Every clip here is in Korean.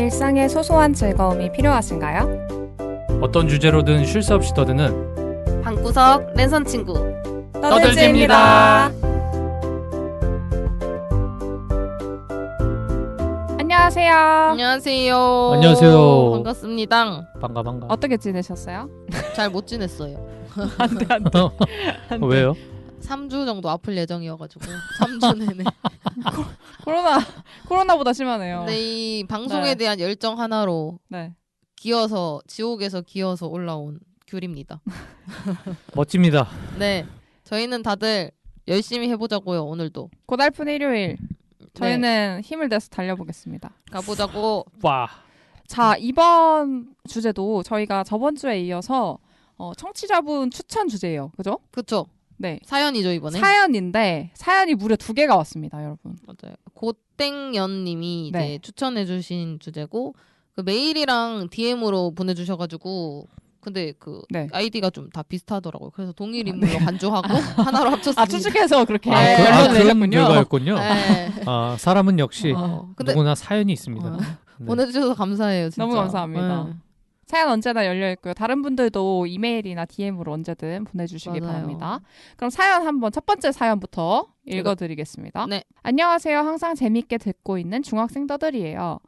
일상의 소소한 즐거움이 필요하신가요? 어떤 주제로든 쉴 새 없이 떠드는 방구석 랜선 친구 떠들지입니다. 안녕하세요. 안녕하세요. 안녕하세요. 반갑습니다. 반가. 어떻게 지내셨어요? 잘 못 지냈어요. 안돼. 왜요? 3주 정도 아플 예정이어가지고 3주 내내. 코로나보다 심하네요. 근데 이 방송에 네. 대한 열정 하나로 네. 지옥에서 기어서 올라온 귤입니다. 멋집니다. 네, 저희는 다들 열심히 해보자고요. 오늘도 고달픈 일요일. 저희는 힘을 내서 달려보겠습니다. 가보자고. 와. 자, 이번 주제도 저희가 저번 주에 이어서 청취자분 추천 주제예요. 그죠? 그쵸? 네. 사연이죠 이번에. 사연인데 사연이 무려 2개가 왔습니다, 여러분. 맞아요. 고땡연님이 네. 이제 추천해주신 주제고 그 메일이랑 DM으로 보내주셔가지고 근데 그 네. 아이디가 좀 다 비슷하더라고요. 그래서 동일 인물로 간주하고 하나로 합쳤습니다. 아, 추측해서 그렇게 네. 그런 내셨군요. 결과였군요. 네. 아, 사람은 역시 근데 누구나 사연이 있습니다. 어, 네. 보내주셔서 감사해요. 진짜. 너무 감사합니다. 네. 사연 언제나 열려있고요. 다른 분들도 이메일이나 DM으로 언제든 보내주시기 맞아요. 바랍니다. 그럼 사연 한번 첫 번째 사연부터 읽어드리겠습니다. 네. 안녕하세요. 항상 재밌게 듣고 있는 중학생 떠들이에요.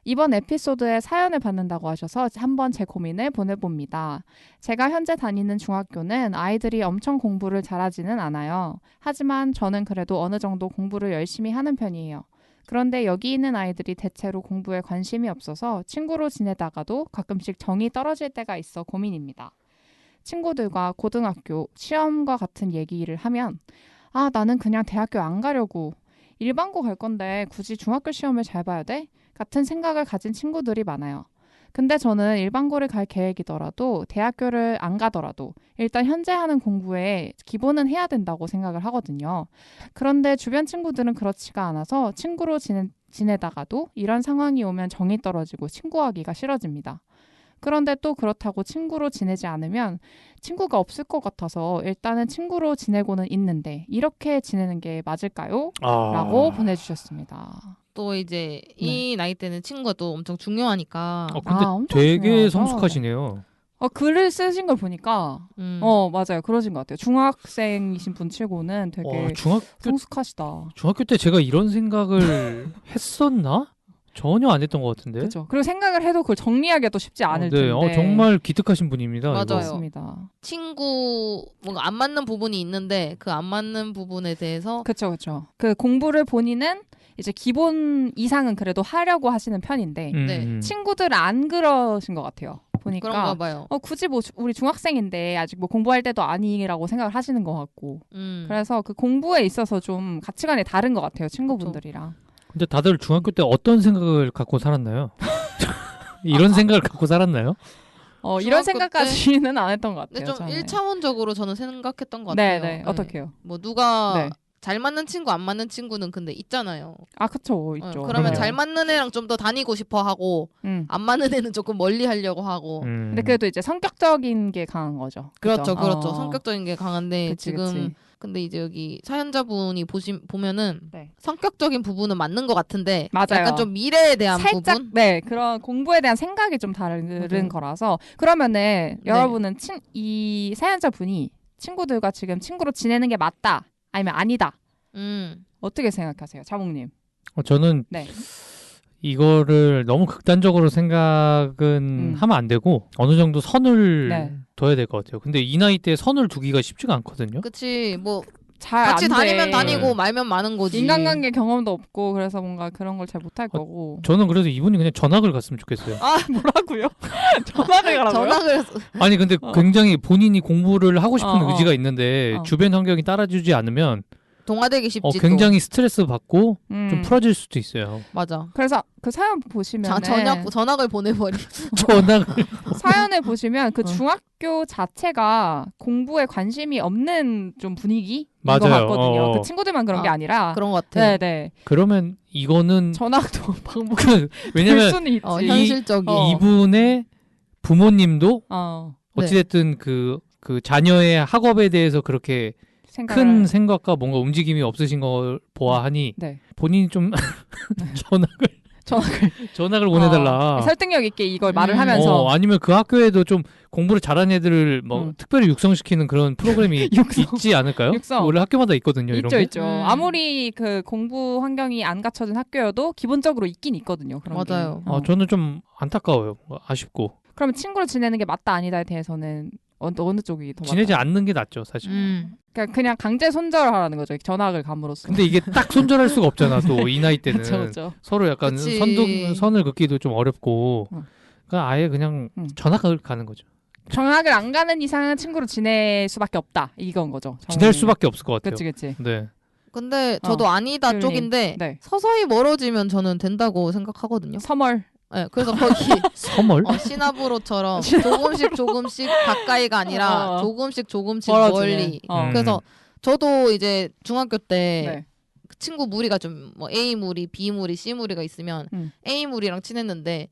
이번 에피소드에 사연을 받는다고 하셔서 한번 제 고민을 보내봅니다. 제가 현재 다니는 중학교는 아이들이 엄청 공부를 잘하지는 않아요. 하지만 저는 그래도 어느 정도 공부를 열심히 하는 편이에요. 그런데 여기 있는 아이들이 대체로 공부에 관심이 없어서 친구로 지내다가도 가끔씩 정이 떨어질 때가 있어 고민입니다. 친구들과 고등학교, 시험과 같은 얘기를 하면 나는 그냥 대학교 안 가려고 일반고 갈 건데 굳이 중학교 시험을 잘 봐야 돼? 같은 생각을 가진 친구들이 많아요. 근데 저는 일반고를 갈 계획이더라도 대학교를 안 가더라도 일단 현재 하는 공부에 기본은 해야 된다고 생각을 하거든요. 그런데 주변 친구들은 그렇지가 않아서 친구로 지내다가도 이런 상황이 오면 정이 떨어지고 친구하기가 싫어집니다. 그런데 또 그렇다고 친구로 지내지 않으면 친구가 없을 것 같아서 일단은 친구로 지내고는 있는데 이렇게 지내는 게 맞을까요? 라고 보내주셨습니다. 또 이제 이 나이 때는 친구가 또 엄청 중요하니까. 근데 엄청 되게 중요하죠. 성숙하시네요. 글을 쓰신 걸 보니까 맞아요. 그러신 것 같아요. 중학생이신 분 치고는 되게 성숙하시다. 중학교 때 제가 이런 생각을 했었나? 전혀 안 했던 것 같은데. 그렇죠. 그리고 생각을 해도 그걸 정리하기도 쉽지 않을 네. 텐데. 정말 기특하신 분입니다. 맞아요. 이거. 맞습니다. 친구 뭔가 안 맞는 부분이 있는데 그 안 맞는 부분에 대해서 그렇죠. 그 공부를 본인은 이제 기본 이상은 그래도 하려고 하시는 편인데 네. 친구들은 안 그러신 것 같아요. 보니까 그런가 봐요. 굳이 뭐 우리 중학생인데 아직 뭐 공부할 때도 아니라고 생각을 하시는 것 같고 그래서 그 공부에 있어서 좀 가치관이 다른 것 같아요. 친구분들이랑. 근데 다들 중학교 때 어떤 생각을 갖고 살았나요? 이런 생각을 갖고 살았나요? 이런 생각까지는 안 했던 것 근데 같아요. 좀 저는. 1차원적으로 저는 생각했던 것 같아요. 네. 어떻게요? 뭐 누가 네. 잘 맞는 친구 안 맞는 친구는 근데 있잖아요. 그쵸. 있죠. 그러면 그럼요. 잘 맞는 애랑 좀 더 다니고 싶어 하고 안 맞는 애는 조금 멀리 하려고 하고. 근데 그래도 이제 성격적인 게 강한 거죠. 그렇죠. 성격적인 게 강한데 그치. 근데 이제 여기 사연자분이 보면은 네. 성격적인 부분은 맞는 것 같은데 맞아요. 약간 좀 미래에 대한 살짝 부분? 네, 그런 공부에 대한 생각이 좀 다른 거라서 그러면은 여러분은 이 사연자분이 친구들과 지금 친구로 지내는 게 맞다 아니면 아니다 어떻게 생각하세요, 자몽님? 저는 이거를 너무 극단적으로 생각은 하면 안 되고 어느 정도 선을 둬야 될 것 같아요. 근데 이 나이 때 선을 두기가 쉽지가 않거든요. 그치. 뭐 잘 같이 안 돼. 다니면 다니고 말면 마는 거지. 인간관계 경험도 없고 그래서 뭔가 그런 걸 잘 못할 거고. 저는 그래서 이분이 그냥 전학을 갔으면 좋겠어요. 뭐라고요? 전학을 가라고요? 전학을 아니 근데 굉장히 본인이 공부를 하고 싶은 의지가 있는데 주변 환경이 따라주지 않으면 동화되기 쉽지. 굉장히 스트레스 받고 좀 풀어질 수도 있어요. 맞아. 그래서 그 사연 보시면 전학을 보내버리. 사연을 보시면 그 중학교 자체가 공부에 관심이 없는 좀 분위기인 것 같거든요. 그 친구들만 그런 게 아니라 그런 것 같아요. 네. 그러면 이거는 전학도 방법 왜냐면 수는 있지. 현실적인 이분의 부모님도 어찌됐든 그 자녀의 학업에 대해서 그렇게 큰 생각과 뭔가 움직임이 없으신 걸 보아하니 본인이 좀 전학을 보내달라. 설득력 있게 이걸 말을 하면서 아니면 그 학교에도 좀 공부를 잘하는 애들을 뭐 특별히 육성시키는 그런 프로그램이 있지 않을까요? 원래 학교마다 있거든요. 이런 게. 있죠. 아무리 그 공부 환경이 안 갖춰진 학교여도 기본적으로 있긴 있거든요. 그런 맞아요. 게. 저는 좀 안타까워요. 아쉽고. 그러면 친구로 지내는 게 맞다 아니다에 대해서는 어느 쪽이 더 지내지 맞다? 않는 게 낫죠, 사실. 그러니까 그냥 강제 손절하라는 거죠. 전학을 감으로써. 근데 이게 딱 손절할 수가 없잖아. 또 이 나이 때는 그쵸. 서로 약간 선을 긋기도 좀 어렵고. 그러니까 아예 그냥 전학을 가는 거죠. 전학을 안 가는 이상은 친구로 지낼 수밖에 없다. 이건 거죠. 지낼 수밖에 없을 것 같아요. 그치. 네. 근데 저도 아니다 쪽인데 네. 서서히 멀어지면 저는 된다고 생각하거든요. 서멀. 네, 그래서 거기 서멀? 시나브로처럼 조금씩 가까이가 아니라 조금씩 멀리. 그래서 저도 이제 중학교 때 그 친구 무리가 좀 뭐 A 무리, B 무리, C 무리가 있으면 A 무리랑 친했는데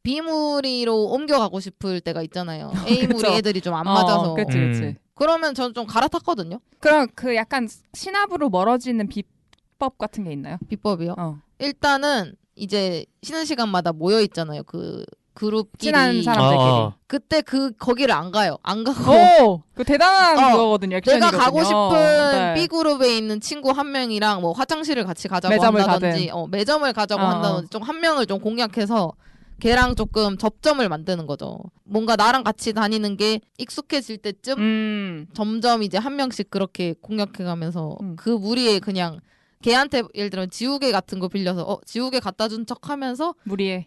B 무리로 옮겨가고 싶을 때가 있잖아요. A 무리 애들이 좀 안 맞아서. 그치. 그러면 저는 좀 갈아탔거든요. 그럼 그 약간 신압으로 멀어지는 비법 같은 게 있나요? 비법이요? 일단은 이제 쉬는 시간마다 모여 있잖아요. 그 그룹끼리 친한 사람들끼리. 그때 거기를 안 가요. 안 가고. 그 대단한 그거거든요. 내가 액션이거든요. 가고 싶은 네. B 그룹에 있는 친구 한 명이랑 뭐 화장실을 같이 가자고 매점을 한다든지, 매점을 가자고 한다든지 좀 한 명을 좀 공략해서 걔랑 조금 접점을 만드는 거죠. 뭔가 나랑 같이 다니는 게 익숙해질 때쯤 점점 이제 한 명씩 그렇게 공략해가면서 그 무리에 그냥 걔한테 예를 들면 지우개 같은 거 빌려서 지우개 갖다 준 척하면서 무리에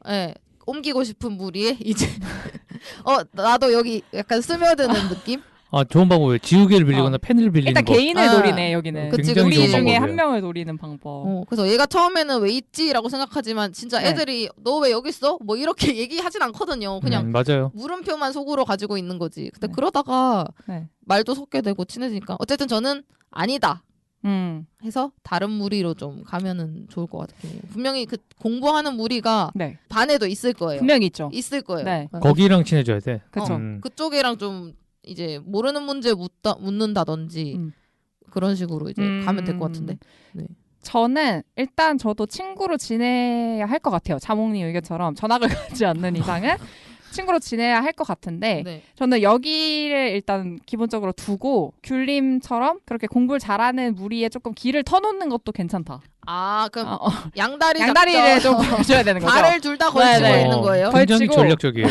옮기고 싶은 무리에 이제 나도 여기 약간 스며드는 느낌? 좋은 방법이에요. 지우개를 빌리거나 펜을 빌리는 일단 거. 개인을 노리네 여기는. 그치, 굉장히 우리 좋은 중에 방법이에요. 한 명을 노리는 방법. 그래서 얘가 처음에는 왜 있지라고 생각하지만 진짜 애들이 너 왜 여기 있어? 뭐 이렇게 얘기하진 않거든요. 그냥 맞아요. 물음표만 속으로 가지고 있는 거지. 근데 그러다가 말도 섞게 되고 친해지니까 어쨌든 저는 아니다. 해서 다른 무리로 좀 가면은 좋을 것 같아요. 분명히 그 공부하는 무리가 반에도 있을 거예요. 분명히 있죠. 있을 거예요. 네. 거기랑 친해져야 돼. 그렇죠. 그쪽이랑 좀 이제 모르는 문제 묻는다든지 그런 식으로 이제 가면 될 것 같은데. 네. 저는 일단 저도 친구로 지내야 할 것 같아요. 자몽님 의견처럼 전학을 가지 않는 이상은 친구로 지내야 할 것 같은데 저는 여기를 일단 기본적으로 두고 귤님처럼 그렇게 공부를 잘하는 무리에 조금 길을 터놓는 것도 괜찮다. 그럼 양다리를 좀 걸쳐야 되는 거죠. 발을 둘 다 걸치고 있는 거예요. 굉장히 전략적이에요.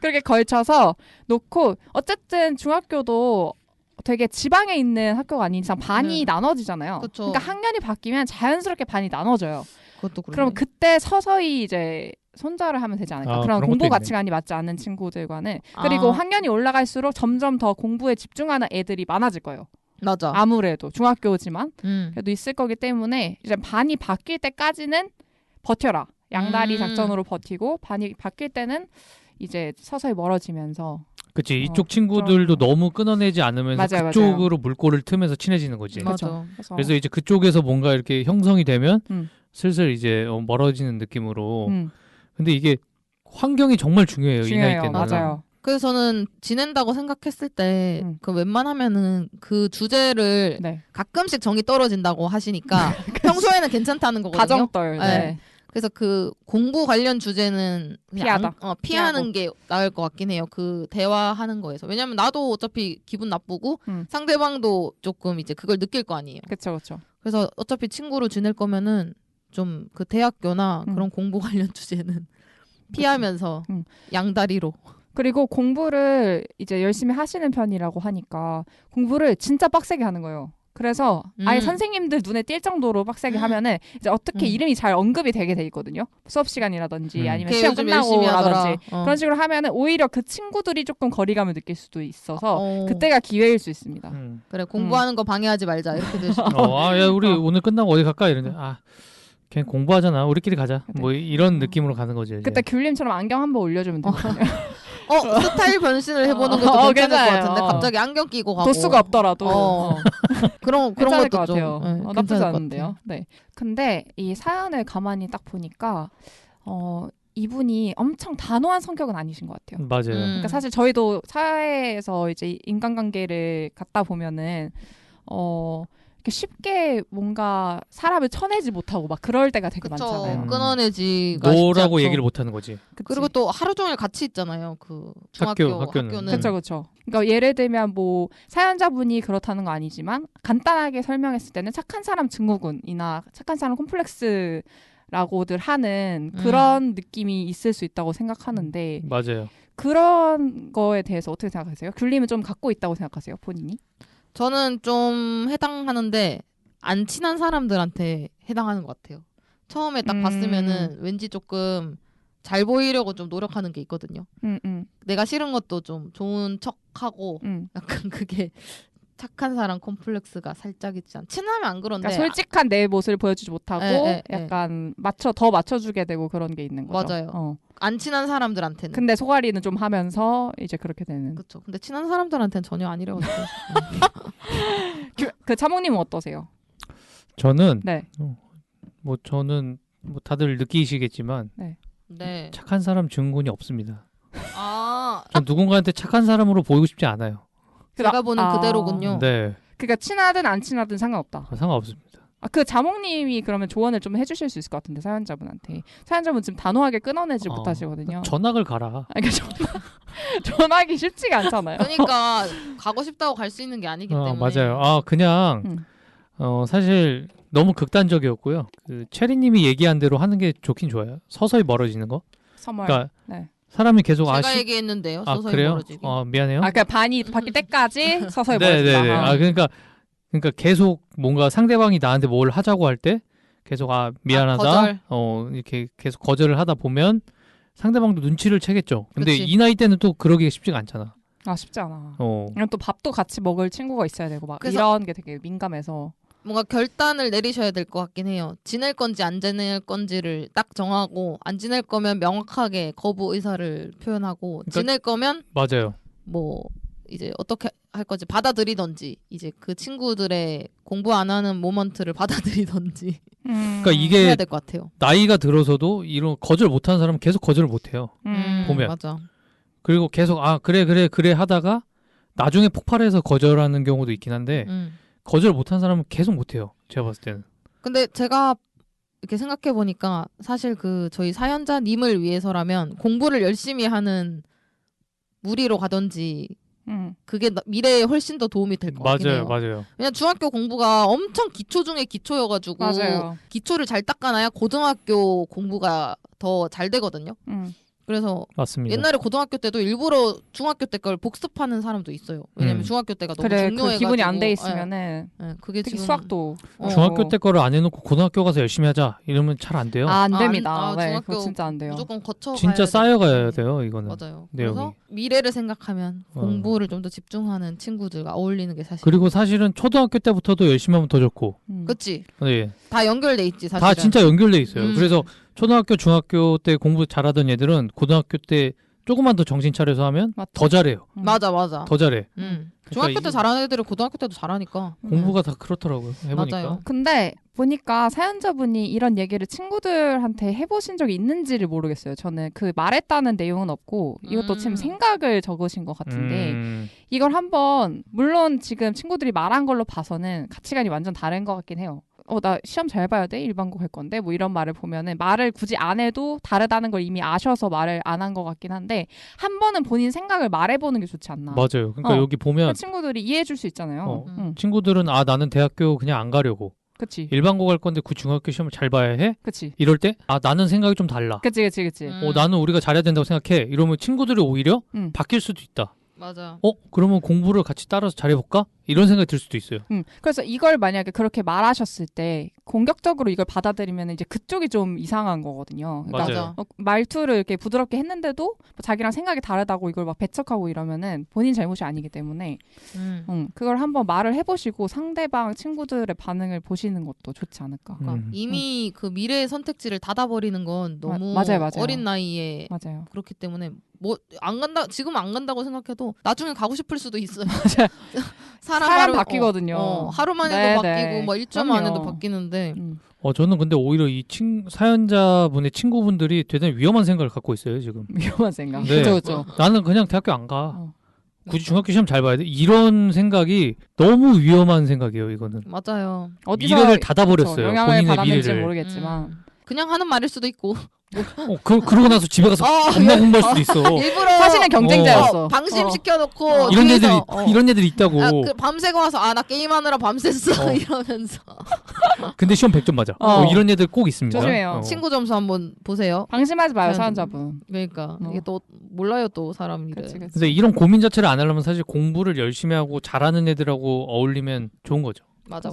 그렇게 걸쳐서 놓고 어쨌든 중학교도 되게 지방에 있는 학교가 아닌 이상 반이 나눠지잖아요. 그쵸. 그러니까 학년이 바뀌면 자연스럽게 반이 나눠져요. 그것도 그러네. 그럼 그때 서서히 이제 손절을 하면 되지 않을까. 그런 공부 가치관이 맞지 않는 친구들과는. 그리고 학년이 올라갈수록 점점 더 공부에 집중하는 애들이 많아질 거예요. 맞아. 아무래도 중학교지만 그래도 있을 거기 때문에 이제 반이 바뀔 때까지는 버텨라. 양다리 작전으로 버티고 반이 바뀔 때는 이제 서서히 멀어지면서. 그치. 이쪽 친구들도 너무 끊어내지 않으면서 그쪽으로 물꼬를 트면서 친해지는 거지. 맞아. 그래서 이제 그쪽에서 뭔가 이렇게 형성이 되면 슬슬 이제 멀어지는 느낌으로. 근데 이게 환경이 정말 중요해요. 이 나이 때는. 맞아요. 그래서 저는 지낸다고 생각했을 때 그 웬만하면은 그 주제를 가끔씩 정이 떨어진다고 하시니까 평소에는 괜찮다는 거거든요. 가정떨. 그래서 그 공부 관련 주제는 피하다. 피하는 게 나을 것 같긴 해요. 그 대화하는 거에서. 왜냐면 나도 어차피 기분 나쁘고 상대방도 조금 이제 그걸 느낄 거 아니에요. 그렇죠. 그래서 어차피 친구로 지낼 거면은 좀 그 대학교나 그런 공부 관련 주제는 피하면서 양다리로. 그리고 공부를 이제 열심히 하시는 편이라고 하니까 공부를 진짜 빡세게 하는 거예요. 그래서 아예 선생님들 눈에 띌 정도로 빡세게 하면은 이제 어떻게 이름이 잘 언급이 되게 돼 있거든요. 수업 시간이라든지 아니면 시험 끝나고라든지 그런 식으로 하면은 오히려 그 친구들이 조금 거리감을 느낄 수도 있어서 그때가 기회일 수 있습니다. 그래 공부하는 거 방해하지 말자 이렇게 되시고. 야 우리 오늘 끝나고 어디 갈까 이러는데 그냥 공부하잖아. 우리끼리 가자. 뭐 이런 느낌으로 가는 거지. 그때 귤님처럼 안경 한번 올려주면 되거든요. 스타일 변신을 해보는 것도 괜찮을 것 같은데 갑자기 안경 끼고 가고 도수가 없더라도 그런 것도 것 같아요. 나쁘지 않은데요. 네. 근데 이 사연을 가만히 딱 보니까 이분이 엄청 단호한 성격은 아니신 것 같아요. 맞아요. 그러니까 사실 저희도 사회에서 이제 인간관계를 갖다 보면은 이렇게 쉽게 뭔가 사람을 쳐내지 못하고 막 그럴 때가 되게 그쵸. 많잖아요. 끊어내지가 노라고 쉽지 얘기를 않죠. 못 하는 거지. 그치? 그리고 또 하루 종일 같이 있잖아요. 그 중학교는. 그렇죠, 그렇죠. 그러니까 예를 들면 뭐 사연자분이 그렇다는 거 아니지만 간단하게 설명했을 때는 착한 사람 증후군이나 착한 사람 콤플렉스라고들 하는 그런 느낌이 있을 수 있다고 생각하는데 맞아요. 그런 거에 대해서 어떻게 생각하세요? 귤님은 좀 갖고 있다고 생각하세요, 본인이? 저는 좀 해당하는데 안 친한 사람들한테 해당하는 것 같아요. 처음에 딱 봤으면은 왠지 조금 잘 보이려고 좀 노력하는 게 있거든요. 내가 싫은 것도 좀 좋은 척하고 약간 그게 착한 사람 콤플렉스가 살짝 있지 않. 친하면 안 그런데 그러니까 솔직한 내 모습을 보여주지 못하고 약간 더 맞춰주게 되고 그런 게 있는 거죠. 맞아요. 안 친한 사람들한테는. 근데 속앓이는 좀 하면서 이제 그렇게 되는. 그렇죠. 근데 친한 사람들한테는 전혀 아니래가지고. 그 차몽님은 어떠세요? 저는 네. 저는 다들 느끼시겠지만 네. 착한 사람 증후군이 없습니다. 아. 전 누군가한테 착한 사람으로 보이고 싶지 않아요. 제가 보는 그대로군요. 네. 그러니까 친하든 안 친하든 상관없다. 상관없습니다. 그 자몽님이 그러면 조언을 좀 해주실 수 있을 것 같은데 사연자분한테. 사연자분 지금 단호하게 끊어내지 못하시거든요. 전학을 가라. 그러니까 전학이 쉽지가 않잖아요. 그러니까 가고 싶다고 갈 수 있는 게 아니기 때문에. 맞아요. 그냥 사실 너무 극단적이었고요. 그 체리님이 얘기한 대로 하는 게 좋긴 좋아요. 서서히 멀어지는 거. 그러니까 사람이 계속 제가 얘기했는데요. 서서히 그래요? 멀어지기. 미안해요. 그러니까 반이 바뀔 때까지 서서히 멀어진다. 그러니까 계속 뭔가 상대방이 나한테 뭘 하자고 할 때 계속 미안하다. 거절. 이렇게 계속 거절을 하다 보면 상대방도 눈치를 채겠죠. 근데 그치. 이 나이 때는 또 그러기가 쉽지가 않잖아. 쉽지 않아. 그냥 또 밥도 같이 먹을 친구가 있어야 되고 막 이런 게 되게 민감해서 뭔가 결단을 내리셔야 될 것 같긴 해요. 지낼 건지 안 지낼 건지를 딱 정하고 안 지낼 거면 명확하게 거부 의사를 표현하고 지낼 거면 맞아요. 뭐 이제 어떻게 할 건지 받아들이던지 이제 그 친구들의 공부 안 하는 모먼트를 받아들이던지 그러니까 이게 해야 될 것 같아요. 나이가 들어서도 이런 거절 못하는 사람은 계속 거절을 못해요. 보면. 맞아. 그리고 계속 그래 하다가 나중에 폭발해서 거절하는 경우도 있긴 한데 거절 못하는 사람은 계속 못해요. 제가 봤을 때는. 근데 제가 이렇게 생각해 보니까 사실 그 저희 사연자님을 위해서라면 공부를 열심히 하는 무리로 가던지 그게 미래에 훨씬 더 도움이 될 것 같긴 해요. 맞아요. 왜냐면 중학교 공부가 엄청 기초 중에 기초여가지고 맞아요. 기초를 잘 닦아놔야 고등학교 공부가 더 잘 되거든요. 그래서 맞습니다. 옛날에 고등학교 때도 일부러 중학교 때 걸 복습하는 사람도 있어요. 왜냐면 중학교 때가 너무 중요해가지고 그 기분이 안 돼 있으면은 그게 특히 지금 수학도 중학교 때 거를 안 해놓고 고등학교 가서 열심히 하자 이러면 잘 안 돼요. 안 됩니다. 중학교 그거 진짜 안 돼요. 무조건 거쳐 진짜 쌓여가야 돼요 이거는. 맞아요. 내용이. 그래서 미래를 생각하면 공부를 좀 더 집중하는 친구들과 어울리는 게 사실. 그리고 사실은 초등학교 때부터도 열심히 하면 더 좋고. 그치. 네. 다 연결돼 있지 사실은. 다 진짜 연결돼 있어요. 그래서 초등학교, 중학교 때 공부 잘하던 애들은 고등학교 때 조금만 더 정신 차려서 하면 더 잘해요. 맞아. 더 잘해. 중학교 때 잘하는 애들은 고등학교 때도 잘하니까. 공부가 다 그렇더라고요. 해보니까. 맞아요. 근데 보니까 사연자분이 이런 얘기를 친구들한테 해보신 적이 있는지를 모르겠어요. 저는 그 말했다는 내용은 없고 이것도 지금 생각을 적으신 것 같은데 이걸 한번 물론 지금 친구들이 말한 걸로 봐서는 가치관이 완전 다른 것 같긴 해요. 나 시험 잘 봐야 돼? 일반고 갈 건데? 뭐 이런 말을 보면은 말을 굳이 안 해도 다르다는 걸 이미 아셔서 말을 안 한 것 같긴 한데 한 번은 본인 생각을 말해보는 게 좋지 않나. 맞아요. 그러니까 여기 보면 친구들이 이해해줄 수 있잖아요. 친구들은 나는 대학교 그냥 안 가려고. 그치. 일반고 갈 건데 그 중학교 시험을 잘 봐야 해? 그치. 이럴 때 나는 생각이 좀 달라. 그치. 나는 우리가 잘해야 된다고 생각해. 이러면 친구들이 오히려 바뀔 수도 있다. 맞아. 그러면 공부를 같이 따라서 잘해볼까? 이런 생각이 들 수도 있어요. 그래서 이걸 만약에 그렇게 말하셨을 때 공격적으로 이걸 받아들이면 이제 그쪽이 좀 이상한 거거든요. 그러니까 맞아요. 말투를 이렇게 부드럽게 했는데도 뭐 자기랑 생각이 다르다고 이걸 막 배척하고 이러면은 본인 잘못이 아니기 때문에 그걸 한번 말을 해보시고 상대방 친구들의 반응을 보시는 것도 좋지 않을까. 이미 그 미래의 선택지를 닫아버리는 건 너무 맞아요. 어린 나이에 맞아요. 그렇기 때문에 뭐 안 간다 지금 안 간다고 생각해도 나중에 가고 싶을 수도 있어요. 맞아요. 사람 바뀌거든요. 하루 만에도 바뀌고 뭐 일주일 만에도 바뀌는데. 저는 근데 오히려 이 사연자분의 친구분들이 대단히 위험한 생각을 갖고 있어요 지금. 위험한 생각. 네. 그렇죠. 나는 그냥 대학교 안 가. 굳이 중학교 시험 잘 봐야 돼? 이런 생각이 너무 위험한 생각이에요. 이거는. 맞아요. 미래를 닫아버렸어요. 영향을 본인의 받았는지 미래를. 모르겠지만 그냥 하는 말일 수도 있고. 그러고 나서 집에 가서 겁나 공부할 수도 있어. 일부러 사실은 경쟁자였어. 방심 시켜놓고 이런 애들이 있다고. 그 밤새고 와서 나 게임하느라 밤샜어 이러면서. 근데 시험 100점 맞아. 이런 애들 꼭 있습니다. 조심해요. 친구 점수 한번 보세요. 방심하지 마요, 사연자분. 그러니까 이게 또 몰라요, 또 사람 일을. 근데 이런 고민 자체를 안 하려면 사실 공부를 열심히 하고 잘하는 애들하고 어울리면 좋은 거죠. 맞아.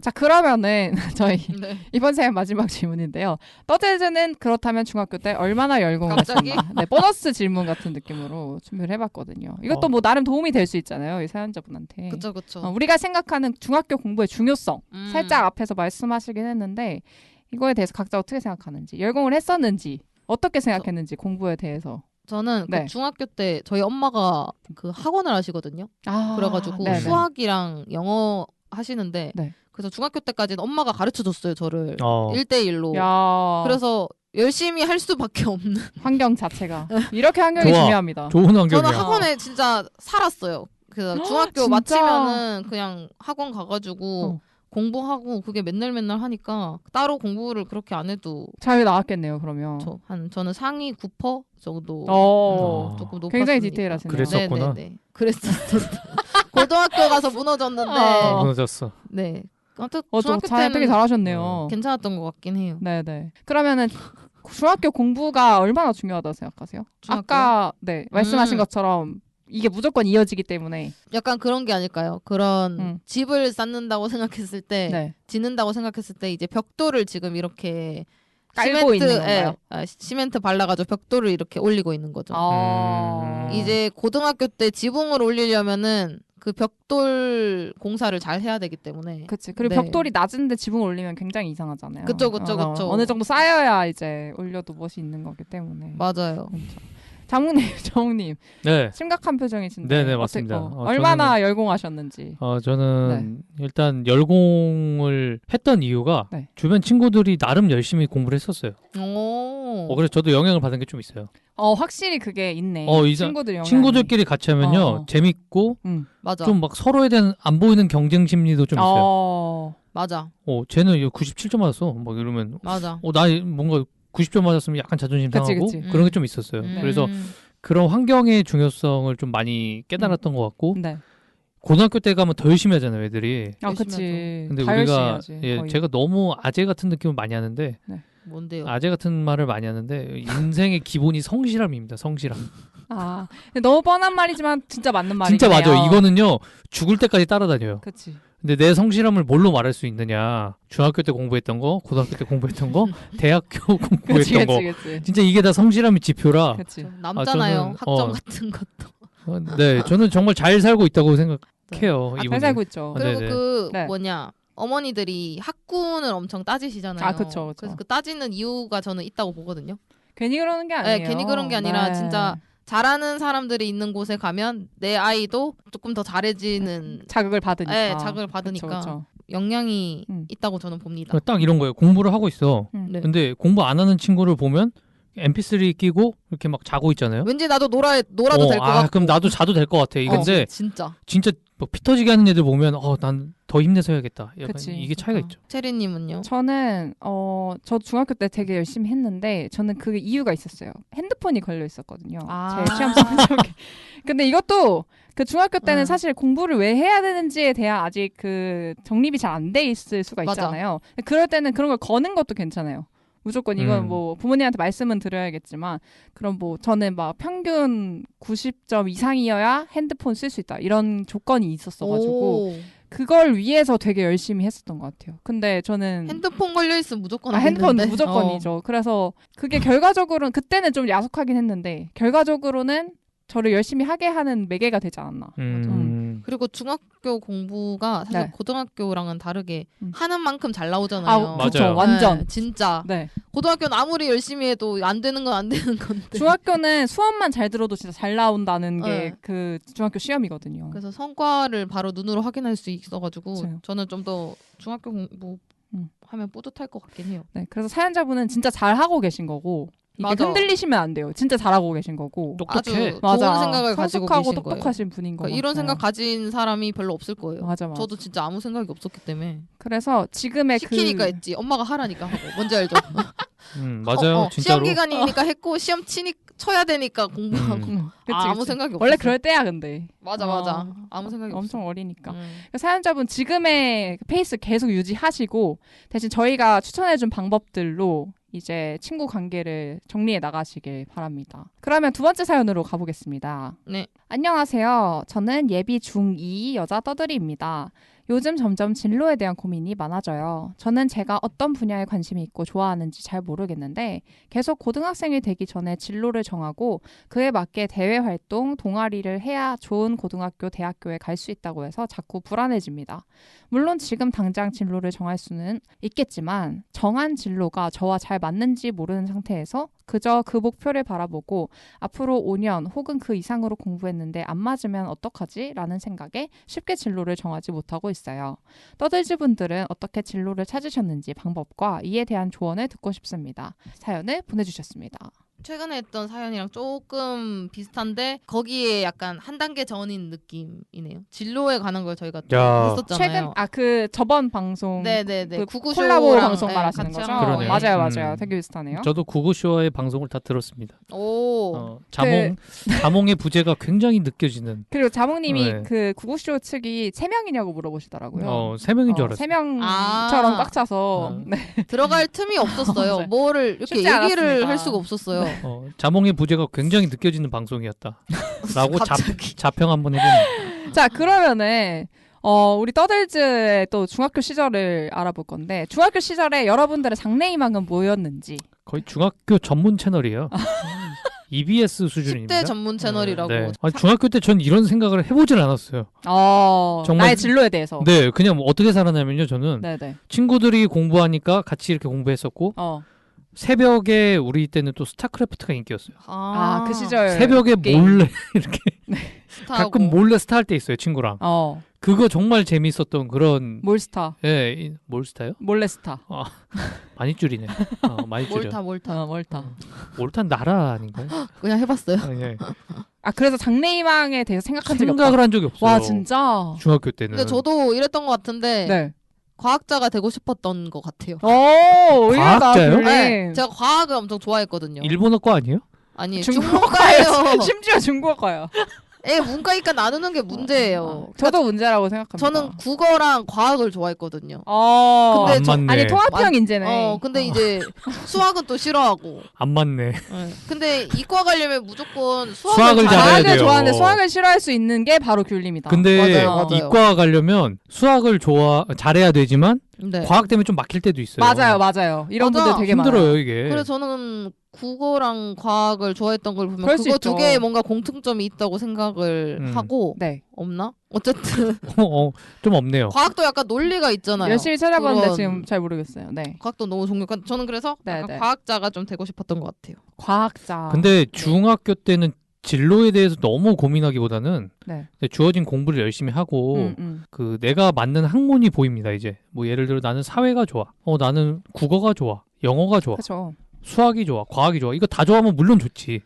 자, 그러면은 저희 네. 이번 사연 마지막 질문인데요. 떠들즈는 그렇다면 중학교 때 얼마나 열공을 갑자기? 했었나? 네, 보너스 질문 같은 느낌으로 준비를 해봤거든요. 이것도 뭐 나름 도움이 될 수 있잖아요, 이 사연자분한테. 그쵸. 우리가 생각하는 중학교 공부의 중요성 살짝 앞에서 말씀하시긴 했는데 이거에 대해서 각자 어떻게 생각하는지, 열공을 했었는지, 어떻게 생각했는지 공부에 대해서. 저는 네. 그 중학교 때 저희 엄마가 그 학원을 하시거든요. 그래가지고 네네. 수학이랑 영어 하시는데 네. 그래서 중학교 때까지는 엄마가 가르쳐줬어요, 저를 1대1로. 그래서 열심히 할 수밖에 없는 환경 자체가 이렇게 환경이 중요합니다. 좋은 환경이야. 저는 학원에 진짜 살았어요. 그 중학교 마치면은 그냥 학원 가가지고 공부하고 그게 맨날 하니까 따로 공부를 그렇게 안 해도 잘 나왔겠네요. 그러면 저는 상위 9% 정도 조금 높았으니까. 굉장히 디테일하시네요. 그랬었구나. 네네네. 그랬었어. 고등학교 가서 무너졌는데. 무너졌어. 네. 아무튼 중학교 때는 되게 잘하셨네요. 괜찮았던 것 같긴 해요. 네네. 그러면은 중학교 공부가 얼마나 중요하다고 생각하세요? 중학교요? 아까 말씀하신 것처럼 이게 무조건 이어지기 때문에 약간 그런 게 아닐까요? 그런 집을 쌓는다고 생각했을 때, 짓는다고 생각했을 때 이제 벽돌을 지금 이렇게 깔고 있는 건가요? 시멘트 발라가지고 벽돌을 이렇게 올리고 있는 거죠. 이제 고등학교 때 지붕을 올리려면은 그 벽돌 공사를 잘 해야 되기 때문에. 그치. 그리고 벽돌이 낮은데 지붕을 올리면 굉장히 이상하잖아요. 그쵸. 어느 정도 쌓여야 이제 올려도 멋이 있는 거기 때문에. 맞아요. 정우님. 네. 심각한 표정이신데. 네네, 맞습니다. 얼마나 열공하셨는지. 저는 일단 열공을 했던 이유가 주변 친구들이 나름 열심히 공부를 했었어요. 그래서 저도 영향을 받은 게 좀 있어요. 확실히 그게 있네. 친구들끼리 같이 하면요. 재밌고 맞아. 좀 막 서로에 대한 안 보이는 경쟁 심리도 좀 있어요. 맞아. 쟤는 97점 맞았어. 막 이러면 맞아. 나 뭔가 90점 맞았으면 약간 자존심 상하고 그런 게 좀 있었어요. 그래서 그런 환경의 중요성을 좀 많이 깨달았던 것 같고 고등학교 때 가면 더 열심히 하잖아요, 애들이. 그치. 근데 우리가 제가 너무 아재 같은 느낌을 많이 하는데 뭔데요? 아재 같은 말을 많이 하는데 인생의 기본이 성실함입니다. 성실함. 너무 뻔한 말이지만 진짜 맞는 말이에요. 진짜 맞아요. 이거는요. 죽을 때까지 따라다녀요. 그치. 근데 내 성실함을 뭘로 말할 수 있느냐? 중학교 때 공부했던 거, 고등학교 때 공부했던 거, 대학교 공부했던 거. 진짜 이게 다 성실함의 지표라. 남잖아요. 학점 같은 것도. 네, 저는 정말 잘 살고 있다고 생각해요. 잘 살고 있죠. 그리고 어머니들이 학군을 엄청 따지시잖아요. 그쵸. 그래서 그 따지는 이유가 저는 있다고 보거든요. 괜히 그러는 게 아니에요. 괜히 그런 게 아니라 진짜 잘하는 사람들이 있는 곳에 가면 내 아이도 조금 더 잘해지는 자극을 받으니까. 자극을 받으니까 그쵸. 영향이 있다고 저는 봅니다. 딱 이런 거예요. 공부를 하고 있어. 근데 공부 안 하는 친구를 보면 MP3 끼고 이렇게 막 자고 있잖아요. 왠지 나도 놀아도 될 것 같고. 그럼 나도 자도 될 것 같아. 근데 진짜 뭐 피 터지게 하는 애들 보면 난 더 힘내서 해야겠다. 약간 이게 차이가 있죠. 체리님은요? 저는 저 중학교 때 되게 열심히 했는데 저는 그 이유가 있었어요. 핸드폰이 걸려 있었거든요. 제 시험 성적에. 근데 이것도 그 중학교 때는 사실 공부를 왜 해야 되는지에 대한 아직 그 정립이 잘 안 돼 있을 수가 있잖아요. 그럴 때는 그런 걸 거는 것도 괜찮아요. 무조건 이건 뭐 부모님한테 말씀은 드려야겠지만 그럼 뭐 저는 막 평균 90점 이상이어야 핸드폰 쓸 수 있다 이런 조건이 있었어가지고 그걸 위해서 되게 열심히 했었던 것 같아요. 근데 저는 핸드폰 걸려 있으면 무조건 핸드폰 무조건이죠. 그래서 그게 결과적으로는 그때는 좀 야속하긴 했는데 결과적으로는 저를 열심히 하게 하는 매개가 되지 않았나. 그리고 중학교 공부가 사실 고등학교랑은 다르게 하는 만큼 잘 나오잖아요. 그렇죠. 완전. 진짜. 고등학교는 아무리 열심히 해도 안 되는 건 안 되는 건데. 중학교는 수업만 잘 들어도 진짜 잘 나온다는 게 그 중학교 시험이거든요. 그래서 성과를 바로 눈으로 확인할 수 있어가지고 저는 좀 더 중학교 공부 하면 뿌듯할 것 같긴 해요. 그래서 사연자분은 진짜 잘 하고 계신 거고 이게 맞아. 흔들리시면 안 돼요. 진짜 잘하고 계신 거고. 똑똑해. 맞아. 좋은 생각을 가지고 계신 똑똑하신 분인 거. 그러니까 이런 생각 가진 사람이 별로 없을 거예요. 맞아. 저도 진짜 아무 생각이 없었기 때문에. 그래서 지금의 시키니까 했지. 엄마가 하라니까 하고. 뭔지 알죠? 맞아요. 진짜로. 시험 기간이니까 했고 시험 쳐야 되니까 공부하고. 아무 생각이 없어. 원래 그럴 때야 근데. 맞아. 아무 생각이 엄청 없어. 어리니까. 사연자분 지금의 페이스 계속 유지하시고 대신 저희가 추천해준 방법들로 이제 친구 관계를 정리해 나가시길 바랍니다. 그러면 두 번째 사연으로 가보겠습니다. 네. 안녕하세요. 저는 예비 중2 여자 떠들이입니다. 요즘 점점 진로에 대한 고민이 많아져요. 저는 제가 어떤 분야에 관심이 있고 좋아하는지 잘 모르겠는데 계속 고등학생이 되기 전에 진로를 정하고 그에 맞게 대외 활동, 동아리를 해야 좋은 고등학교, 대학교에 갈 수 있다고 해서 자꾸 불안해집니다. 물론 지금 당장 진로를 정할 수는 있겠지만 정한 진로가 저와 잘 맞는지 모르는 상태에서 그저 그 목표를 바라보고 앞으로 5년 혹은 그 이상으로 공부했는데 안 맞으면 어떡하지? 라는 생각에 쉽게 진로를 정하지 못하고 있어요. 떠들지 분들은 어떻게 진로를 찾으셨는지 방법과 이에 대한 조언을 듣고 싶습니다. 사연을 보내주셨습니다. 최근에 했던 사연이랑 조금 비슷한데 거기에 약간 한 단계 전인 느낌이네요. 진로에 관한 걸 저희가 또 했었잖아요. 최근 저번 방송 네네네 그 구구쇼랑 콜라보 방송 말하시는 거죠? 그러네요. 맞아요. 되게 비슷하네요. 저도 구구쇼의 방송을 다 들었습니다. 오. 자몽의 부재가 굉장히 느껴지는. 그리고 자몽님이 그 구구쇼 측이 3명이냐고 물어보시더라고요. 3명인 줄 알았어요. 3명처럼 꽉 차서 들어갈 틈이 없었어요. 뭐를 이렇게 얘기를 않았습니다. 할 수가 없었어요. 자몽의 부재가 굉장히 느껴지는 방송이었다라고 자평 한번 해봅니다. 자, 그러면은 우리 떠들즈의 또 중학교 시절을 알아볼 건데 중학교 시절에 여러분들의 장래희망은 뭐였는지. 거의 중학교 전문 채널이에요. EBS 수준입니다. 10대 전문 채널이라고. 네. 중학교 때 전 이런 생각을 해보질 않았어요. 정말 나의 진로에 대해서. 네, 그냥 어떻게 살았냐면요. 저는 친구들이 공부하니까 같이 이렇게 공부했었고 새벽에 우리 때는 또 스타크래프트가 인기였어요. 그 시절 새벽에 게임. 몰래 이렇게 가끔 몰래 스타 할 때 있어요, 친구랑. 그거 정말 재밌었던 그런. 몰스타. 예, 몰스타요? 몰래스타. 많이 줄이네. 많이 줄여. 몰타. 몰타는 나라 아닌가요? 그냥 해봤어요. 예. 그래서 장래희망에 대해서 생각을 한 적이 없어요. 와, 진짜. 중학교 때는. 근데 저도 이랬던 것 같은데. 과학자가 되고 싶었던 것 같아요. 과학자요? 네, 제가 과학을 엄청 좋아했거든요. 일본어과 아니에요? 아니, 중국어과예요. 심지어 중국어과요. 문과니까 나누는 게 문제예요. 저도 문제라고 생각합니다. 저는 국어랑 과학을 좋아했거든요. 근데 안 맞네. 아니 통합형 인재네. 근데 이제 수학은 또 싫어하고. 안 맞네. 근데 이과 가려면 무조건 수학을 잘해야 돼요. 좋아하는데 수학을 싫어할 수 있는 게 바로 귤림이다. 근데 맞아요. 이과 가려면 수학을 잘해야 되지만 네. 과학 때문에 좀 막힐 때도 있어요. 맞아요. 이런 분들 되게 힘들어요, 많아요. 이게. 그래서 저는 국어랑 과학을 좋아했던 걸 보면 그럴 수 그거 있죠. 두 개에 뭔가 공통점이 있다고 생각을 하고 없나? 어쨌든 좀 없네요. 과학도 약간 논리가 있잖아요. 열심히 찾아봤는데 지금 잘 모르겠어요. 과학도 너무 저는 그래서 약간 과학자가 좀 되고 싶었던 것 같아요. 과학자. 근데 중학교 때는 진로에 대해서 너무 고민하기보다는 주어진 공부를 열심히 하고 그 내가 맞는 학문이 보입니다. 이제 뭐 예를 들어 나는 사회가 좋아. 나는 국어가 좋아. 영어가 좋아. 그쵸. 수학이 좋아. 과학이 좋아. 이거 다 좋아하면 물론 좋지.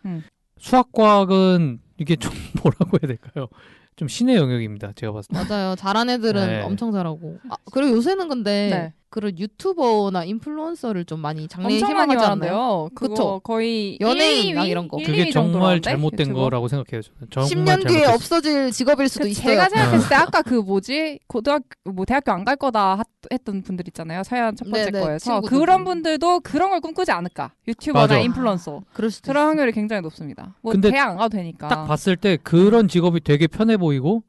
수학 과학은 이게 좀 뭐라고 해야 될까요? 좀 신의 영역입니다. 제가 봤을 때. 맞아요. 잘한 애들은 엄청 잘하고. 그리고 요새는 근데 그런 유튜버나 인플루언서를 좀 많이 장래에 희망하지 않나요? 그쵸. 거의 연예인이랑 이런 거. 그게 정말 잘못된 유튜버? 거라고 생각해요. 저는. 10년 뒤에 없어질 직업일 수도 있어요. 제가 생각했을 때 아까 대학교 안 갈 거다 했던 분들 있잖아요. 사연 첫 번째 거에서. 그런 분들도 그런 걸 꿈꾸지 않을까. 유튜버나 인플루언서. 그런 확률이 굉장히 높습니다. 근데 대학 안 가도 되니까. 딱 봤을 때 그런 직업이 되게 편해 보이고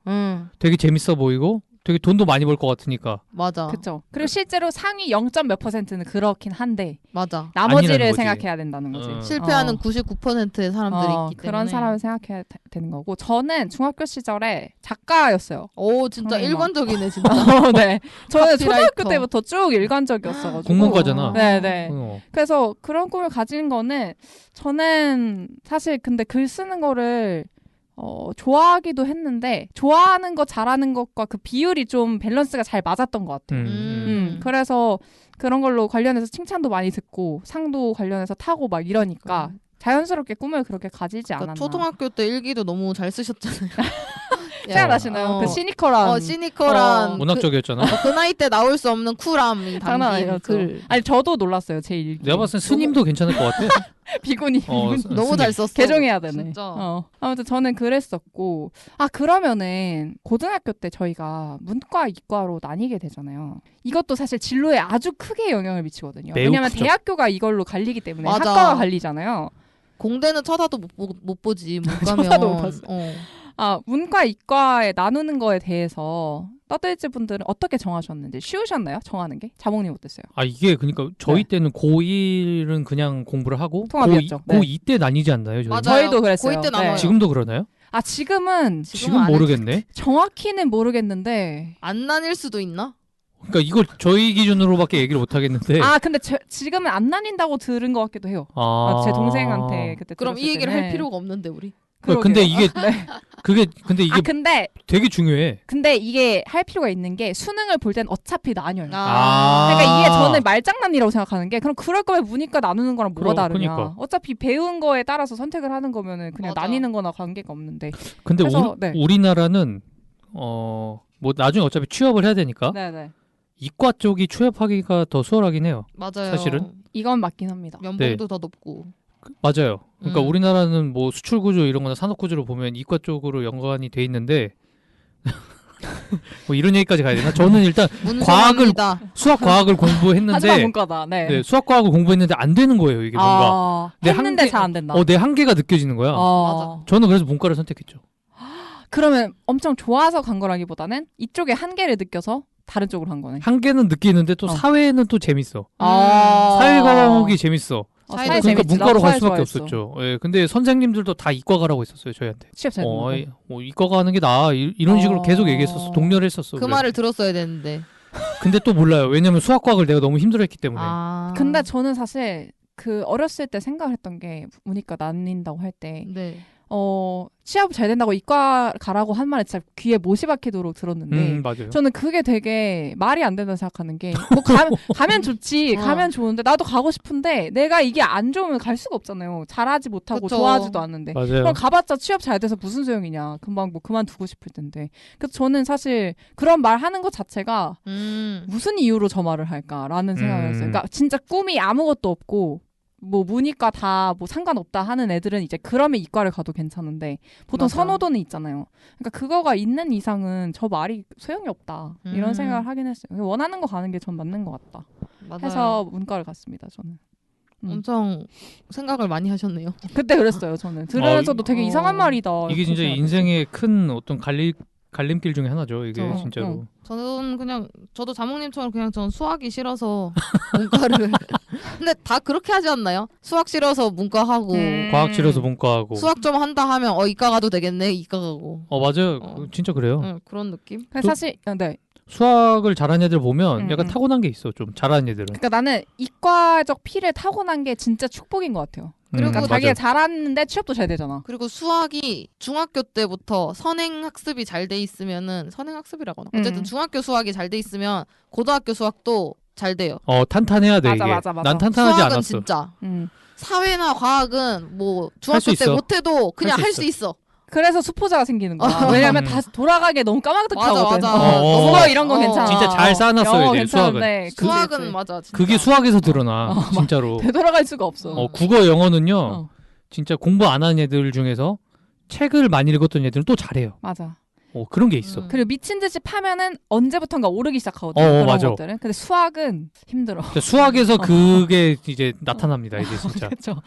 되게 재밌어 보이고 되게 돈도 많이 벌 것 같으니까. 맞아. 그렇죠. 그리고 실제로 상위 0.몇%는 그렇긴 한데. 맞아. 나머지를 생각해야 된다는 거지. 실패하는 99%의 사람들이 있기 때문에. 그런 사람을 생각해야 되는 거고. 저는 중학교 시절에 작가였어요. 오, 진짜 일관적이네, 진짜. 네. 저는 초등학교 때부터 쭉 일관적이었어가지고. 국문과잖아. 네네. 그래서 그런 꿈을 가진 거는 저는 사실 근데 글 쓰는 거를 좋아하기도 했는데 좋아하는 거 잘하는 것과 그 비율이 좀 밸런스가 잘 맞았던 것 같아요. 그래서 그런 걸로 관련해서 칭찬도 많이 듣고 상도 관련해서 타고 막 이러니까 자연스럽게 꿈을 그렇게 가지지 않았나. 초등학교 때 일기도 너무 잘 쓰셨잖아요. 생각나시나요? 그 시니컬한 시니컬한 문학적이었잖아. 그 나이 때 나올 수 없는 쿨함이 담긴 글. 아니 저도 놀랐어요. 제 일기. 내가 봤을 땐 스님도 괜찮을 것 같아. 비구니. 너무 잘 썼어. 개종해야 되네. 진짜. 아무튼 저는 그랬었고 그러면은 고등학교 때 저희가 문과 이과로 나뉘게 되잖아요. 이것도 사실 진로에 아주 크게 영향을 미치거든요. 왜냐면 크죠. 대학교가 이걸로 갈리기 때문에 맞아. 학과가 갈리잖아요. 공대는 쳐다도 못 보지. 문과면. 쳐다도 못 봤어. 문과 이과에 나누는 거에 대해서 떠들지 분들은 어떻게 정하셨는지 쉬우셨나요? 정하는 게? 자몽님 어땠어요? 이게 그러니까 저희 때는 고1은 그냥 공부를 하고 통합이었죠. 고2 때 나뉘지 않나요? 맞아요. 저희도 그랬어요. 고2 때 나눠요. 지금도 그러나요? 지금 모르겠네. 정확히는 모르겠는데 안 나뉠 수도 있나? 그러니까 이걸 저희 기준으로밖에 얘기를 못 하겠는데. 근데 지금은 안 나뉜다고 들은 것 같기도 해요. 제 동생한테 그때 그럼 이 얘기를 할 필요가 없는데 우리. 근데 이게 근데 되게 중요해. 근데 이게 할 필요가 있는 게 수능을 볼 땐 어차피 나뉘어요. 그러니까 이게 저는 말장난이라고 생각하는 게 그럼 그럴 거면 문이과 나누는 거랑 뭐가 다르냐. 그러니까. 어차피 배운 거에 따라서 선택을 하는 거면은 그냥 맞아. 나뉘는 거나 관계가 없는데. 근데 우리나라는 뭐 나중에 어차피 취업을 해야 되니까 네네. 이과 쪽이 취업하기가 더 수월하긴 해요. 맞아요. 사실은. 이건 맞긴 합니다. 연봉도 더 높고. 맞아요. 그러니까 우리나라는 뭐 수출 구조 이런 거나 산업 구조로 보면 이과 쪽으로 연관이 돼 있는데 뭐 이런 얘기까지 가야 되나? 저는 일단 수학 과학을 공부했는데 문과다. 네. 수학 과학을 공부했는데 안 되는 거예요. 이게 뭔가 했는데 잘 안 된다. 내 한계가 느껴지는 거야. 맞아. 저는 그래서 문과를 선택했죠. 그러면 엄청 좋아서 간 거라기보다는 이쪽에 한계를 느껴서 다른 쪽으로 한 거네. 한계는 느끼는데 또 사회는 또 재밌어. 사회 과목이 재밌어. 그러니까 문과로 갈 수밖에 없었죠. 예, 근데 선생님들도 다 이과 가라고 했었어요, 저희한테. 취업 잘 이과 가는 게 나아. 이런 식으로 계속 얘기했었어. 독려를 했었어. 그 말을 들었어야 되는데. 근데 또 몰라요. 왜냐면 수학과학을 내가 너무 힘들어했기 때문에. 근데 저는 사실 그 어렸을 때 생각했던 게 문이과 나뉜다고 할 때 취업 잘 된다고 이과 가라고 한 말에 진짜 귀에 못이 박히도록 들었는데 맞아요. 저는 그게 되게 말이 안 된다고 생각하는 게 뭐 가면 좋지 가면 좋은데 나도 가고 싶은데 내가 이게 안 좋으면 갈 수가 없잖아요. 잘하지 못하고 그쵸. 좋아하지도 않는데 맞아요. 그럼 가봤자 취업 잘 돼서 무슨 소용이냐. 금방 뭐 그만두고 싶을 텐데. 그래서 저는 사실 그런 말 하는 것 자체가 무슨 이유로 저 말을 할까라는 생각을 했어요. 그러니까 진짜 꿈이 아무것도 없고 뭐 문이과 다 뭐 상관없다 하는 애들은 이제 그러면 이과를 가도 괜찮은데 보통 맞아. 선호도는 있잖아요. 그러니까 그거가 있는 이상은 저 말이 소용이 없다 이런 생각을 하긴 했어요. 원하는 거 가는 게 전 맞는 것 같다. 맞아요. 해서 문과를 갔습니다. 저는. 엄청 생각을 많이 하셨네요. 그때 그랬어요. 저는 들으면서도 되게 이상한 말이다. 이게 진짜 인생의 큰 어떤 갈림길 중에 하나죠. 이게 진짜로. 저도 자몽님처럼 그냥 전 수학이 싫어서 문과를. 근데 다 그렇게 하지 않나요? 수학 싫어서 문과하고 과학 싫어서 문과하고 수학 좀 한다 하면 이과 가도 되겠네 이과 가고. 맞아요. 진짜 그래요. 그런 느낌. 사실 네. 수학을 잘하는 애들 보면 약간 타고난 게 있어. 좀 잘하는 애들은. 그러니까 나는 이과적 피를 타고난 게 진짜 축복인 것 같아요. 그러니까 자기가 잘하는데 취업도 잘 되잖아. 그리고 수학이 중학교 때부터 선행학습이 잘 돼 있으면은 선행학습이라고 하나? 어쨌든 중학교 수학이 잘 돼 있으면 고등학교 수학도 잘 돼요. 탄탄해야 돼. 맞아. 난 탄탄하지 수학은 않았어. 진짜. 사회나 과학은 뭐 중학교 때 못해도 그냥 할 수 있어. 그래서 수포자가 생기는 거야. 왜냐면 다 돌아가게 너무 까마득하거든. 맞아. 이런 거 괜찮아. 진짜 잘 쌓아놨어요. 이제 수학은 맞아. 진짜. 그게 수학에서 드러나. 진짜로. 되돌아갈 수가 없어. 국어 영어는요. 진짜 공부 안 하는 애들 중에서 책을 많이 읽었던 애들은 또 잘해요. 맞아. 그런 게 있어. 그리고 미친 듯이 파면은 언제부턴가 오르기 시작하거든. 그런 맞아. 것들은. 근데 수학은 힘들어. 수학에서 그게 이제 나타납니다. 이제 진짜. 그렇죠.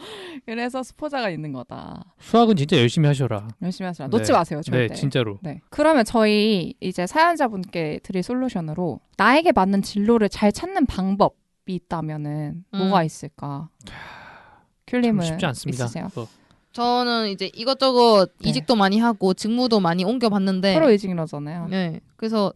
그래서 수포자가 있는 거다. 수학은 진짜 열심히 하셔라. 열심히 하시라. 놓지 마세요. 절대. 네, 진짜로. 네. 그러면 저희 이제 사연자분께 드릴 솔루션으로 나에게 맞는 진로를 잘 찾는 방법이 있다면은 뭐가 있을까? 큐님은 쉽지 않습니다. 있으세요? 저는 이제 이것저것 이직도 많이 하고 직무도 많이 옮겨봤는데 프로 이직러잖아요. 네, 그래서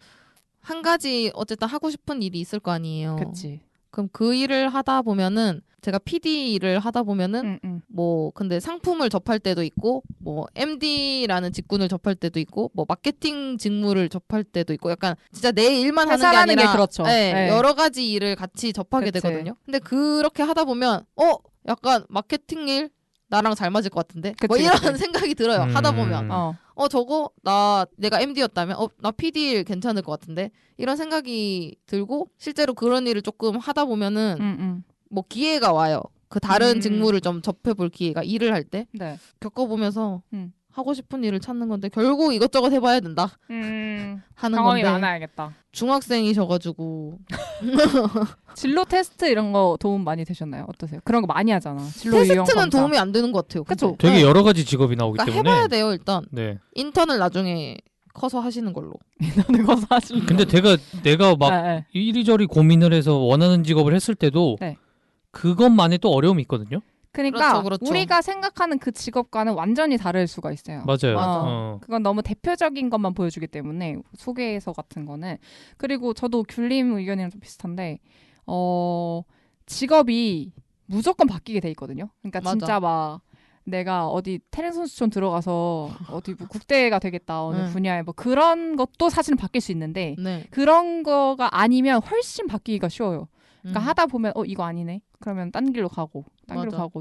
한 가지 어쨌든 하고 싶은 일이 있을 거 아니에요. 그치. 그럼 그 일을 하다 보면은 제가 PD 일을 하다 보면은 뭐 근데 상품을 접할 때도 있고 뭐 MD라는 직군을 접할 때도 있고 뭐 마케팅 직무를 접할 때도 있고 약간 진짜 내 일만 하는 게 아니라 그렇죠. 네. 여러 가지 일을 같이 접하게 그치. 되거든요. 근데 그렇게 하다 보면 약간 마케팅 일 나랑 잘 맞을 것 같은데 그치, 뭐 이런 그치. 생각이 들어요. 하다 보면 저거 내가 MD였다면 나 PD 일 괜찮을 것 같은데 이런 생각이 들고 실제로 그런 일을 조금 하다 보면은 뭐 기회가 와요. 그 다른 직무를 좀 접해볼 기회가 일을 할 때 네. 겪어보면서 하고 싶은 일을 찾는 건데 결국 이것저것 해봐야 된다 하는 경험이 건데 많아야겠다. 중학생이셔가지고 진로 테스트 이런 거 도움 많이 되셨나요? 어떠세요? 그런 거 많이 하잖아. 진로 테스트는 도움이 안 되는 것 같아요. 그쵸? 되게 여러 가지 직업이 나오기 그러니까 때문에 해봐야 돼요 일단. 네. 인턴을 나중에 커서 하시는 걸로. 인턴을 커서 하시는 근데 내가 막 이리저리 고민을 해서 원하는 직업을 했을 때도 그것만의 또 어려움이 있거든요. 그러니까 그렇죠. 우리가 생각하는 그 직업과는 완전히 다를 수가 있어요. 맞아요. 그건 너무 대표적인 것만 보여주기 때문에 소개서 같은 거는. 그리고 저도 귤림 의견이랑 좀 비슷한데 직업이 무조건 바뀌게 돼 있거든요. 그러니까 맞아. 진짜 막 내가 어디 태릉 선수촌 들어가서 어디 뭐 국대가 되겠다 어느 분야에 뭐 그런 것도 사실은 바뀔 수 있는데 그런 거가 아니면 훨씬 바뀌기가 쉬워요. 그러니까 하다 보면 이거 아니네. 그러면 딴 길로 가고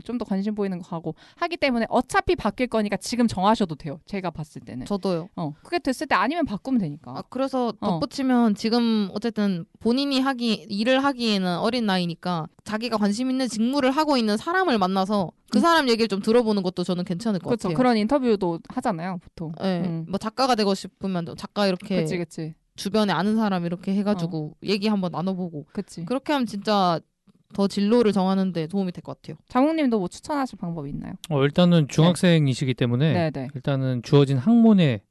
좀 더 관심 보이는 거 가고 하기 때문에 어차피 바뀔 거니까 지금 정하셔도 돼요. 제가 봤을 때는. 저도요. 그게 됐을 때 아니면 바꾸면 되니까. 그래서 덧붙이면 지금 어쨌든 본인이 일을 하기에는 어린 나이니까 자기가 관심 있는 직무를 하고 있는 사람을 만나서 그 사람 얘기를 좀 들어보는 것도 저는 괜찮을 것 같아요. 그런 인터뷰도 하잖아요, 보통. 네. 뭐 작가가 되고 싶으면 작가 이렇게 그치. 주변에 아는 사람 이렇게 해가지고 얘기 한번 나눠보고 그치. 그렇게 하면 진짜 더 진로를 정하는데 도움이 될 것 같아요. 장욱님도 뭐 추천하실 방법이 있나요? 일단은 중학생이시기 때문에 네네. 일단은 주어진 학문에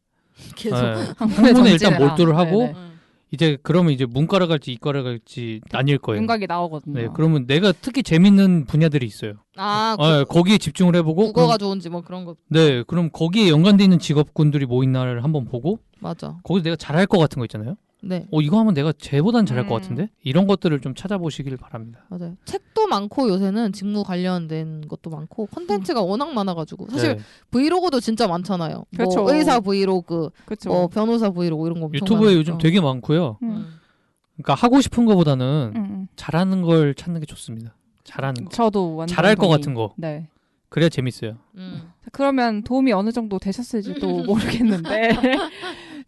계속 학문에 일단 몰두를 하고 네네. 이제 그러면 이제 문과를 갈지 이과를 갈지 나뉠 거예요. 윤곽이 나오거든요. 네, 그러면 내가 특히 재밌는 분야들이 있어요. 거기에 집중을 해보고 국어가 좋은지 뭐 그런 거. 네, 그럼 거기에 연관돼 있는 직업군들이 뭐 있나를 한번 보고 맞아. 거기서 내가 잘할 것 같은 거 있잖아요. 네. 이거 하면 내가 쟤보단 잘할 것 같은데? 이런 것들을 좀 찾아보시길 바랍니다. 맞아요. 책도 많고 요새는 직무 관련된 것도 많고 콘텐츠가 워낙 많아가지고 사실 브이로그도 진짜 많잖아요. 그렇죠. 뭐 의사 브이로그, 그렇죠. 뭐 변호사 브이로그 이런 거 엄청 유튜브에 많으니까. 요즘 되게 많고요. 그러니까 하고 싶은 거보다는 잘하는 걸 찾는 게 좋습니다. 잘하는 거. 저도 완전 잘할 것 같은 거. 네. 그래야 재밌어요. 그러면 도움이 어느 정도 되셨을지도 모르겠는데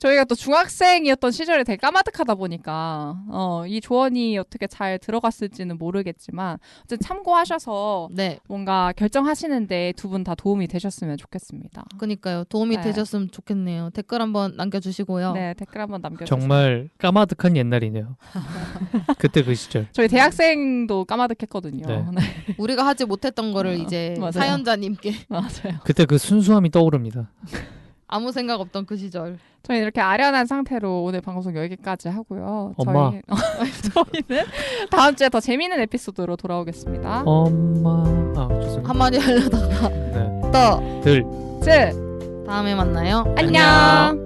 저희가 또 중학생이었던 시절에 되게 까마득하다 보니까 이 조언이 어떻게 잘 들어갔을지는 모르겠지만 어쨌든 참고하셔서 뭔가 결정하시는데 두 분 다 도움이 되셨으면 좋겠습니다. 그러니까요. 도움이 되셨으면 좋겠네요. 댓글 한번 남겨주시고요. 네, 댓글 한번 남겨주세요. 정말 까마득한 옛날이네요. 그때 그 시절. 저희 대학생도 까마득했거든요. 네. 우리가 하지 못했던 거를 이제 맞아요. 사연자님께 맞아요. 그때 그 순수함이 떠오릅니다. 아무 생각 없던 그 시절. 저희 이렇게 아련한 상태로 오늘 방송 여기까지 하고요. 엄마. 저희는 다음 주에 더 재미있는 에피소드로 돌아오겠습니다. 엄마. 좋습니다. 한마디 하려다가 네. 또 들. 다음에 만나요. 안녕.